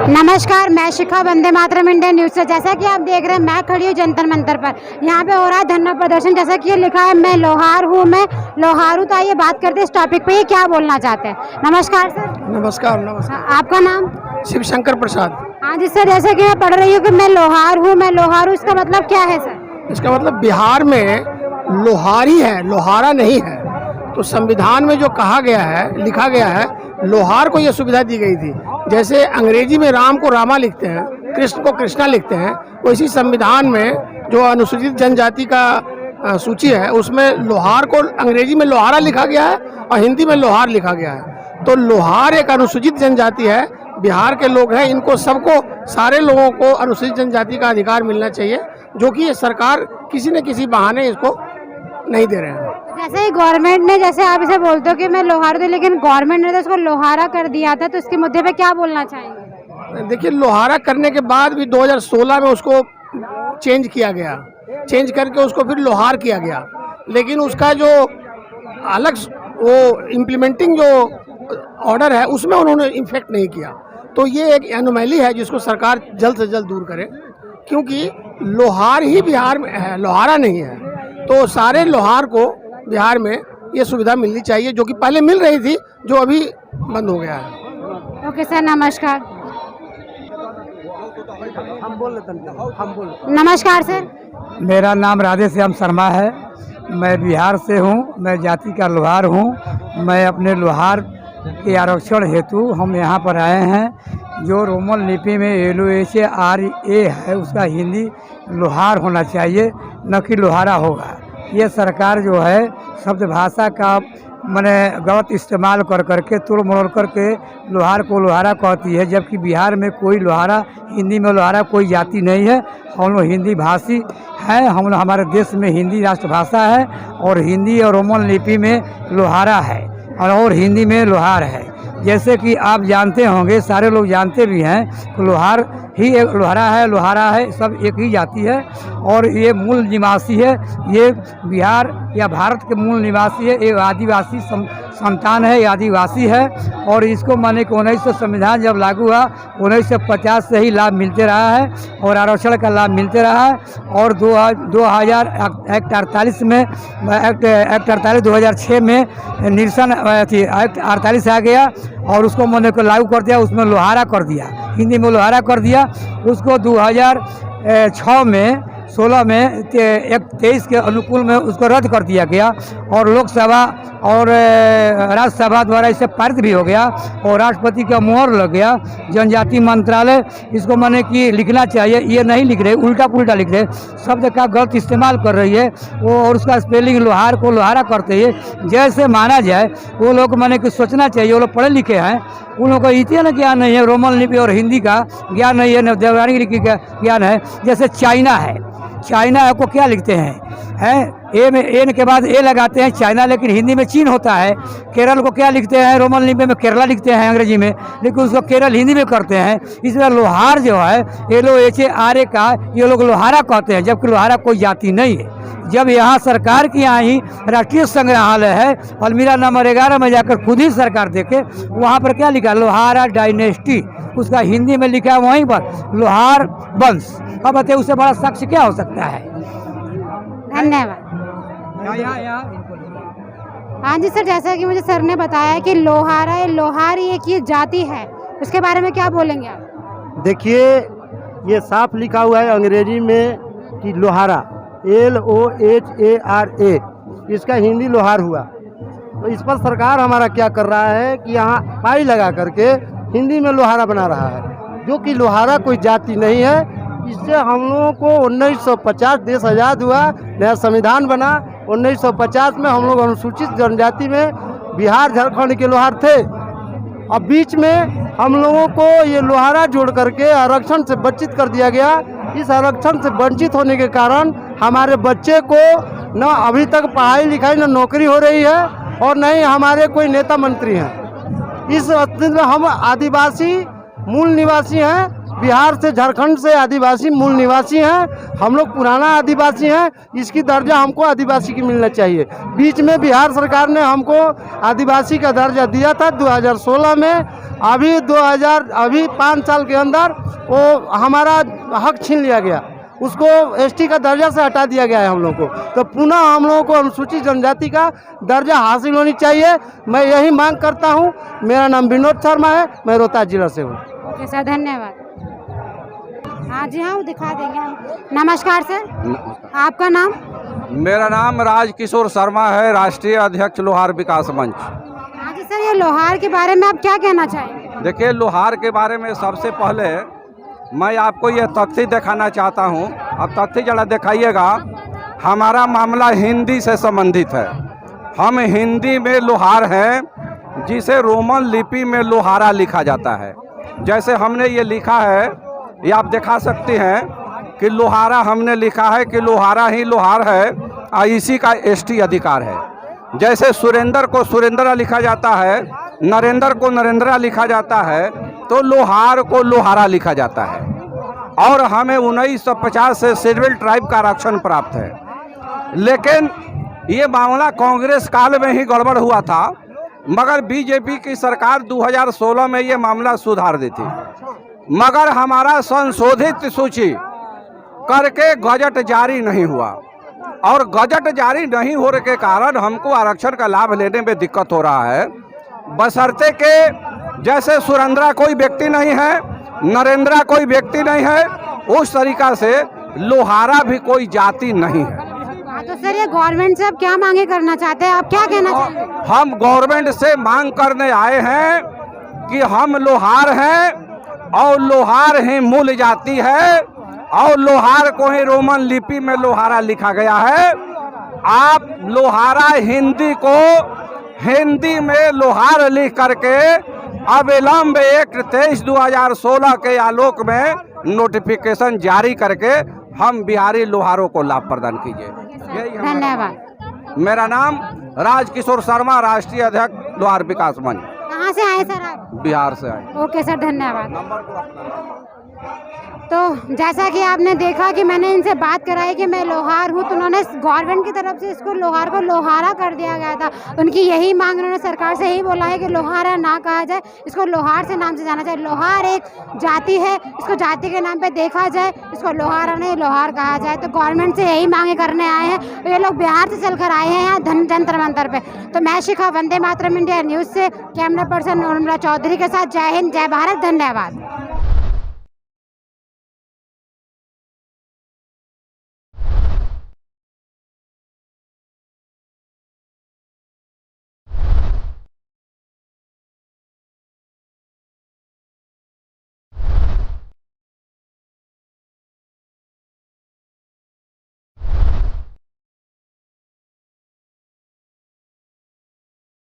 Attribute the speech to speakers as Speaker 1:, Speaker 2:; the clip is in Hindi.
Speaker 1: नमस्कार, मैं शिखा वंदे मातरम इंडिया न्यूज से। जैसा कि आप देख रहे हैं, मैं खड़ी हूँ जंतर मंतर पर। यहाँ पे हो रहा है धरना प्रदर्शन। जैसा कि ये लिखा है, मैं लोहार हूँ, मैं लोहारू। तो आइए बात करते हैं इस टॉपिक पे, ये क्या बोलना चाहते हैं। नमस्कार सर।
Speaker 2: नमस्कार। नमस्कार।
Speaker 1: आपका नाम?
Speaker 2: शिव शंकर प्रसाद।
Speaker 1: हाँ जी सर, जैसे कि मैं पढ़ रही हूँ कि मैं लोहार हूँ, मैं लोहारू, इसका मतलब क्या है सर?
Speaker 2: इसका मतलब बिहार में लोहारी है, लोहारा नहीं है। तो संविधान में जो कहा गया है, लिखा गया है, लोहार को यह सुविधा दी गई थी। जैसे अंग्रेजी में राम को रामा लिखते हैं, कृष्ण को कृष्णा लिखते हैं, वैसी संविधान में जो अनुसूचित जनजाति का सूची है, उसमें लोहार को अंग्रेजी में लोहारा लिखा गया है और हिंदी में लोहार लिखा गया है। तो लोहार एक अनुसूचित जनजाति है, बिहार के लोग हैं। इनको सबको, सारे लोगों को अनुसूचित जनजाति का अधिकार मिलना चाहिए, जो कि ये सरकार किसी न किसी बहाने इसको नहीं दे रहे हैं।
Speaker 1: जैसे ही गवर्नमेंट ने, जैसे आप इसे बोलते हो कि मैं लोहार हूँ, लेकिन गवर्नमेंट ने तो इसको लोहारा कर दिया था, तो इसके मुद्दे पे क्या बोलना चाहेंगे?
Speaker 2: देखिए, लोहारा करने के बाद भी 2016 में उसको चेंज किया गया, चेंज करके उसको फिर लोहार किया गया, लेकिन उसका जो अलग वो इम्प्लीमेंटिंग जो ऑर्डर है उसमें उन्होंने इफेक्ट नहीं किया। तो ये एक एनोमैली है जिसको सरकार जल्द से जल्द दूर करे, क्योंकि लोहार ही बिहार में है, लोहारा नहीं है। तो सारे लोहार को बिहार में ये सुविधा मिलनी चाहिए, जो कि पहले मिल रही थी, जो अभी बंद हो गया है।
Speaker 1: ओके सर, नमस्कार।
Speaker 2: हम
Speaker 1: नमस्कार सर।
Speaker 3: मेरा नाम राधे श्याम शर्मा है। मैं बिहार से हूँ। मैं जाति का लोहार हूँ। मैं अपने लोहार के आरक्षण हेतु हम यहाँ पर आए हैं। जो रोमन लिपि में LOHRA है, उसका हिंदी लोहार होना चाहिए, न कि लोहारा होगा। ये सरकार जो है शब्द भाषा का मैंने गलत इस्तेमाल कर करके, तोड़ मरोड़ करके लोहार को लोहारा कहती है, जबकि बिहार में कोई लोहारा, हिंदी में लोहारा कोई जाति नहीं है। हम लोग हिंदी भाषी हैं। हम लोग, हमारे देश में हिंदी राष्ट्रभाषा है और हिंदी और रोमन लिपि में लोहारा है और हिंदी में लोहार है। जैसे कि आप जानते होंगे, सारे लोग जानते भी हैं कि लोहार ही एक लोहारा है, लोहारा है, सब एक ही जाति है और ये मूल निवासी है। ये बिहार या भारत के मूल निवासी है। ये आदिवासी संतान है, ये आदिवासी है और इसको माने कि 1900 संविधान जब लागू हुआ, 1950 से ही लाभ मिलते रहा है और आरक्षण का लाभ मिलते रहा है। और 2000 एक्ट 48 में, एक्ट 48 2006 में निरसन एक्ट 48 आ गया और उसको मैंने को लागू कर दिया। उसमें लोहारा कर दिया, हिंदी में लोहारा कर दिया। उसको 2006 में 16 में 23 के अनुकूल में उसको रद्द कर दिया गया और लोकसभा और राज्यसभा द्वारा इसे पारित भी हो गया और राष्ट्रपति का मुहर लग गया। जनजाति मंत्रालय इसको माने कि लिखना चाहिए, ये नहीं लिख रहे, उल्टा पुल्टा लिख रहे, शब्द का गलत इस्तेमाल कर रही है वो और उसका स्पेलिंग लोहार को लोहारा करते हैं। जैसे माना जाए वो लोग माने कि सोचना चाहिए, वो लोग पढ़े लिखे हैं, उन लोगों को इतना ज्ञान नहीं है, रोमन लिपि और हिंदी का ज्ञान नहीं है, न देवनागरी लिपि का ज्ञान है। जैसे चाइना है, चाइना को क्या लिखते हैं ए में एन के बाद ए लगाते हैं चाइना, लेकिन हिंदी में चीन होता है। केरल को क्या लिखते हैं, रोमन लिपि में केरला लिखते हैं अंग्रेजी में, लेकिन उसको केरल हिंदी में करते हैं। इसलिए लोहार जो है LOHRA का ये लोग लोहारा कहते हैं, जबकि लोहारा कोई जाति नहीं है। जब यहाँ सरकार की यहाँ ही राष्ट्रीय संग्रहालय है, अलमीरा नंबर 11 में जाकर खुद ही सरकार देखे, वहाँ पर क्या लिखा, लोहारा डायनेस्टी, उसका हिंदी में लिखा है वहीं पर लोहार वंश। अब बताइए उससे बड़ा साक्ष्य क्या हो सकता है।
Speaker 1: धन्यवाद। हाँ जी सर, जैसा कि मुझे सर ने बताया कि लोहारा, लोहारी एक ये जाति है, उसके बारे में क्या बोलेंगे आप?
Speaker 4: देखिए, ये साफ लिखा हुआ है अंग्रेजी में कि लोहारा, LOHARA, इसका हिंदी लोहार हुआ। तो इस पर सरकार हमारा क्या कर रहा है कि यहाँ पाई लगा करके हिंदी में लोहारा बना रहा है, जो कि लोहारा कोई जाति नहीं है। इससे हम लोगों को 1950 देश आज़ाद हुआ, नया संविधान बना। 1950 में हम लोग अनुसूचित जनजाति में बिहार झारखंड के लोहार थे। अब बीच में हम लोगों को ये लोहारा जोड़ करके आरक्षण से वंचित कर दिया गया। इस आरक्षण से वंचित होने के कारण हमारे बच्चे को न अभी तक पढ़ाई लिखाई, न नौकरी हो रही है और न ही हमारे कोई नेता मंत्री हैं। इस स्थिति में हम आदिवासी मूल निवासी हैं, बिहार से, झारखंड से आदिवासी मूल निवासी हैं। हम लोग पुराना आदिवासी हैं, इसकी दर्जा हमको आदिवासी की मिलना चाहिए। बीच में बिहार सरकार ने हमको आदिवासी का दर्जा दिया था 2016 में। अभी 5 साल के अंदर वो हमारा हक छीन लिया गया, उसको एसटी का दर्जा से हटा दिया गया है हम लोग को। तो पुनः हम लोगों को अनुसूचित जनजाति का दर्जा हासिल होनी चाहिए। मैं यही मांग करता हूँ। मेरा नाम विनोद शर्मा है, मैं रोहतास जिला से हूँ।
Speaker 1: ओके सर, धन्यवाद। हाँ जी, हाँ वो दिखा देंगे हम। नमस्कार सर, आपका नाम?
Speaker 5: मेरा नाम राजकिशोर शर्मा है, राष्ट्रीय अध्यक्ष लोहार विकास मंच।
Speaker 1: हाँ जी सर, ये लोहार के बारे में आप क्या कहना चाहेंगे?
Speaker 5: देखिए, लोहार के बारे में सबसे पहले मैं आपको ये तथ्य दिखाना चाहता हूँ। अब तथ्य जरा दिखाइएगा। हमारा मामला हिंदी से संबंधित है। हम हिंदी में लोहार हैं, जिसे रोमन लिपि में लोहारा लिखा जाता है। जैसे हमने ये लिखा है, ये आप दिखा सकते हैं कि लोहारा हमने लिखा है कि लोहारा ही लोहार है और इसी का एसटी अधिकार है। जैसे सुरेंद्र को सुरेंद्रा लिखा जाता है, नरेंद्र को नरेंद्रा लिखा जाता है, तो लोहार को लोहारा लिखा जाता है। और हमें 1950 से शेड्यूल ट्राइब का आरक्षण प्राप्त है। लेकिन ये मामला कांग्रेस काल में ही गड़बड़ हुआ था, मगर बीजेपी की सरकार 2016 में ये मामला सुधार दी थी। मगर हमारा संशोधित सूची करके गजट जारी नहीं हुआ, और गजट जारी नहीं होने के कारण हमको आरक्षण का लाभ लेने में दिक्कत हो रहा है। बशर्ते के जैसे सुरेंद्रा कोई व्यक्ति नहीं है, नरेंद्रा कोई व्यक्ति नहीं है, उस तरीका से लोहारा भी कोई जाति नहीं है।
Speaker 1: हाँ तो सर, ये गवर्नमेंट से आप क्या मांगे करना चाहते हैं? आप क्या कहना चाहेंगे?
Speaker 5: हम गवर्नमेंट से मांग करने आए हैं कि हम लोहार हैं और लोहार ही मूल जाति है, और लोहार को ही रोमन लिपि में लोहारा लिखा गया है। आप लोहारा हिंदी को हिंदी में लोहार लिख करके अविलंब एक्ट 23/2016 के आलोक में नोटिफिकेशन जारी करके हम बिहारी लोहारों को लाभ प्रदान कीजिए।
Speaker 1: धन्यवाद।
Speaker 5: मेरा नाम राजकिशोर शर्मा, राष्ट्रीय अध्यक्ष लोहार विकास मंच।
Speaker 1: कहाँ से आए सर आप?
Speaker 5: बिहार से आए।
Speaker 1: ओके सर, धन्यवाद। तो जैसा कि आपने देखा कि मैंने इनसे बात कराई कि मैं लोहार हूँ, तो उन्होंने गवर्नमेंट की तरफ से इसको लोहार को लोहारा कर दिया गया था। उनकी यही मांग, उन्होंने सरकार से यही बोला है कि लोहारा ना कहा जाए, इसको लोहार से नाम से जाना चाहिए। लोहार एक जाति है, इसको जाति के नाम पे देखा जाए, इसको लोहारा नहीं लोहार कहा जाए। तो गवर्नमेंट से यही मांगे करने आए हैं। तो ये लोग बिहार से चलकर आए हैं यहाँ जंतर मंतर पे। तो मैं शिखा, वंदे मातरम इंडिया न्यूज़ से कैमरा पर्सन उर्मिला चौधरी के साथ। जय हिंद, जय भारत, धन्यवाद।